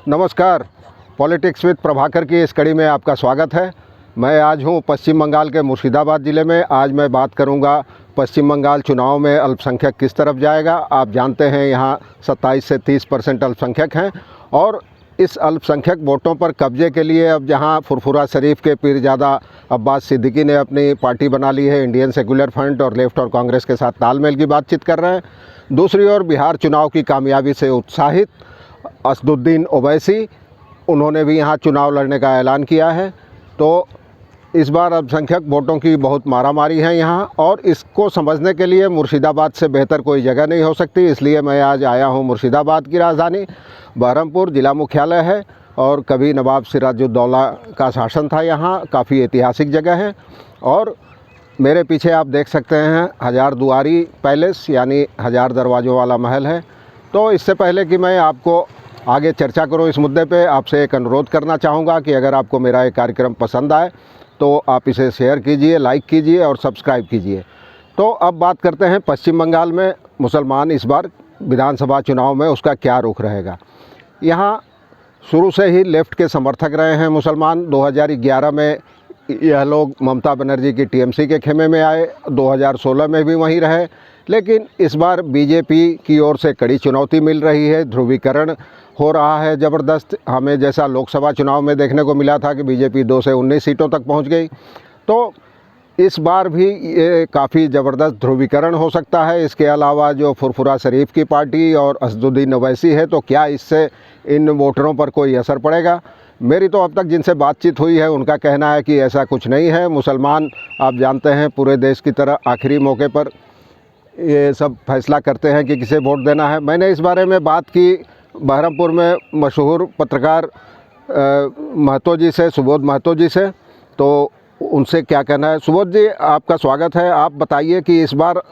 नमस्कार, politics with Prabhakar की इस कड़ी में आपका स्वागत है। मैं आज हूं पश्चिम बंगाल के मुर्शिदाबाद ज़िले में। आज मैं बात करूंगा पश्चिम बंगाल चुनाव में अल्पसंख्यक किस तरफ जाएगा। आप जानते हैं यहाँ 27 से 30% अल्पसंख्यक हैं और इस अल्पसंख्यक वोटों पर कब्जे के लिए अब जहाँ फुरफुरा शरीफ के पीरजादा अब्बास सिद्दीकी ने अपनी पार्टी बना ली है, इंडियन सेकुलर फ्रंट, और लेफ्ट और कांग्रेस के साथ तालमेल की बातचीत कर रहे हैं। दूसरी ओर बिहार चुनाव की कामयाबी से उत्साहित असदुद्दीन ओवैसी, उन्होंने भी यहाँ चुनाव लड़ने का ऐलान किया है। तो इस बार अल्पसंख्यक वोटों की बहुत मारामारी है यहाँ, और इसको समझने के लिए मुर्शिदाबाद से बेहतर कोई जगह नहीं हो सकती। इसलिए मैं आज आया हूँ मुर्शिदाबाद की राजधानी बहरमपुर, ज़िला मुख्यालय है और कभी नवाब सिराजुद्दौला का शासन था यहाँ। काफ़ी ऐतिहासिक जगह है और मेरे पीछे आप देख सकते हैं हज़ारदुआरी पैलेस, यानी 1000 दरवाज़ों वाला महल है। तो इससे पहले कि मैं आपको आगे चर्चा करूं इस मुद्दे पे, आपसे एक अनुरोध करना चाहूँगा कि अगर आपको मेरा ये कार्यक्रम पसंद आए तो आप इसे शेयर कीजिए, लाइक कीजिए और सब्सक्राइब कीजिए। तो अब बात करते हैं पश्चिम बंगाल में मुसलमान इस बार विधानसभा चुनाव में उसका क्या रुख रहेगा। यहाँ शुरू से ही लेफ़्ट के समर्थक रहे हैं मुसलमान। 2011 में यह लोग ममता बनर्जी की टीएमसी के खेमे में आए, 2016 में भी वहीं रहे, लेकिन इस बार बीजेपी की ओर से कड़ी चुनौती मिल रही है। ध्रुवीकरण हो रहा है ज़बरदस्त। हमें जैसा लोकसभा चुनाव में देखने को मिला था कि बीजेपी 2 से 19 सीटों तक पहुंच गई, तो इस बार भी ये काफ़ी ज़बरदस्त ध्रुवीकरण हो सकता है। इसके अलावा जो फुरफुरा शरीफ की पार्टी और असदुद्दीन ओवैसी है, तो क्या इससे इन वोटरों पर कोई असर पड़ेगा? मेरी तो अब तक जिनसे बातचीत हुई है उनका कहना है कि ऐसा कुछ नहीं है। मुसलमान, आप जानते हैं, पूरे देश की तरह आखिरी मौके पर ये सब फैसला करते हैं कि किसे वोट देना है। मैंने इस बारे में बात की बहरमपुर में मशहूर पत्रकार महतो जी से, सुबोध महतो जी से, तो उनसे क्या कहना है। सुबोध जी, आपका स्वागत है। आप बताइए कि इस बार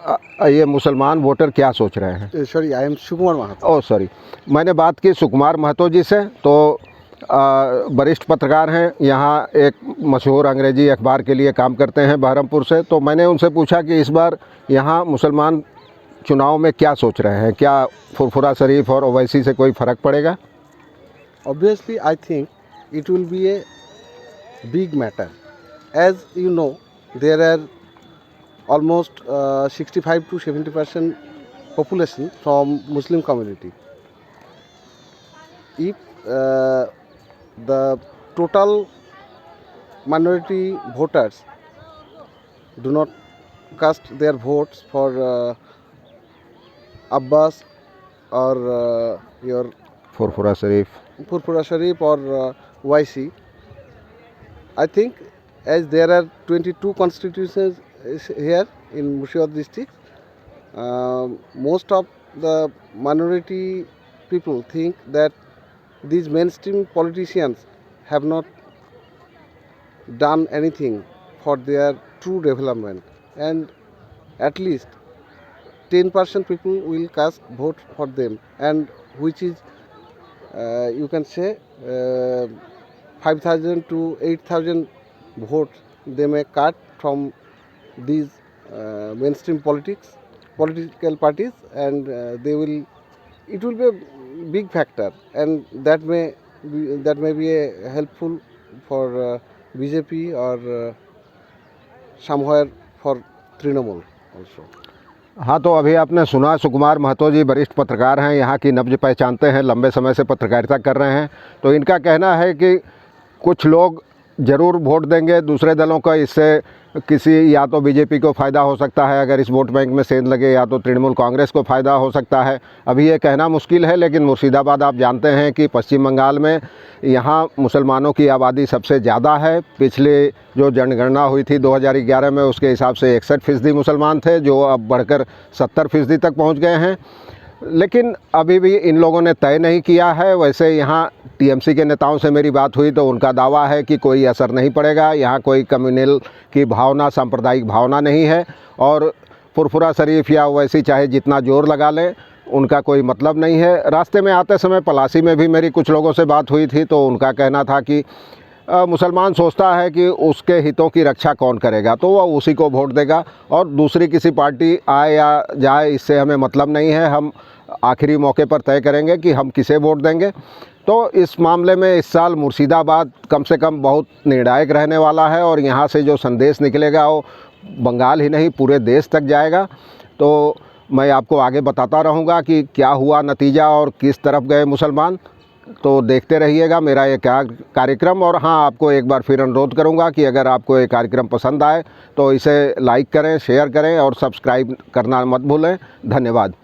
ये मुसलमान वोटर क्या सोच रहे हैं। Sorry, I am Sukumar Mahato. Oh sorry, मैंने बात की सुकुमार महतो जी से, तो वरिष्ठ पत्रकार हैं, यहाँ एक मशहूर अंग्रेज़ी अखबार के लिए काम करते हैं बहरमपुर से। तो मैंने उनसे पूछा कि इस बार यहाँ मुसलमान चुनाव में क्या सोच रहे हैं, क्या फुरफुरा शरीफ और ओवैसी से कोई फ़र्क पड़ेगा? Obviously, I think it will be a big matter. As you know, there are almost 65 to 70% population from Muslim community. If the total minority voters do not cast their votes for Abbas or your Furfura Sharif, Purpura Sharif or YC, I think as there are 22 constituencies here in Murshidabad district, most of the minority people think that these mainstream politicians have not done anything for their true development, and at least 10% people will cast vote for them, and which is you can say 5,000 to 8,000 votes they may cut from these mainstream political parties, and it will be a big factor, and that may be a helpful for BJP or somewhere for Trinamool also. हाँ, तो अभी आपने सुना, सुकुमार महतो जी वरिष्ठ पत्रकार हैं, यहाँ की नब्ज पहचानते हैं, लंबे समय से पत्रकारिता कर रहे हैं। तो इनका कहना है कि कुछ लोग ज़रूर वोट देंगे दूसरे दलों का, इससे किसी या तो बीजेपी को फ़ायदा हो सकता है अगर इस वोट बैंक में सेंध लगे, या तो तृणमूल कांग्रेस को फ़ायदा हो सकता है। अभी ये कहना मुश्किल है, लेकिन मुर्शिदाबाद आप जानते हैं कि पश्चिम बंगाल में यहाँ मुसलमानों की आबादी सबसे ज़्यादा है। पिछले जो जनगणना हुई थी 2011 में, उसके हिसाब से 61% मुसलमान थे, जो अब बढ़कर 70% तक पहुँच गए हैं। लेकिन अभी भी इन लोगों ने तय नहीं किया है। वैसे यहाँ टीएमसी के नेताओं से मेरी बात हुई तो उनका दावा है कि कोई असर नहीं पड़ेगा। यहाँ कोई कम्युनल की भावना, सांप्रदायिक भावना नहीं है, और फुरफुरा शरीफ या वैसी चाहे जितना जोर लगा लें, उनका कोई मतलब नहीं है। रास्ते में आते समय पलासी में भी मेरी कुछ लोगों से बात हुई थी, तो उनका कहना था कि मुसलमान सोचता है कि उसके हितों की रक्षा कौन करेगा, तो वह उसी को वोट देगा, और दूसरी किसी पार्टी आए या जाए इससे हमें मतलब नहीं है। हम आखिरी मौके पर तय करेंगे कि हम किसे वोट देंगे। तो इस मामले में इस साल मुर्शिदाबाद कम से कम बहुत निर्णायक रहने वाला है और यहाँ से जो संदेश निकलेगा वो बंगाल ही नहीं पूरे देश तक जाएगा। तो मैं आपको आगे बताता रहूँगा कि क्या हुआ नतीजा और किस तरफ गए मुसलमान। तो देखते रहिएगा मेरा ये कार्यक्रम। और हाँ, आपको एक बार फिर अनुरोध करूँगा कि अगर आपको ये कार्यक्रम पसंद आए तो इसे लाइक करें, शेयर करें और सब्सक्राइब करना मत भूलें। धन्यवाद।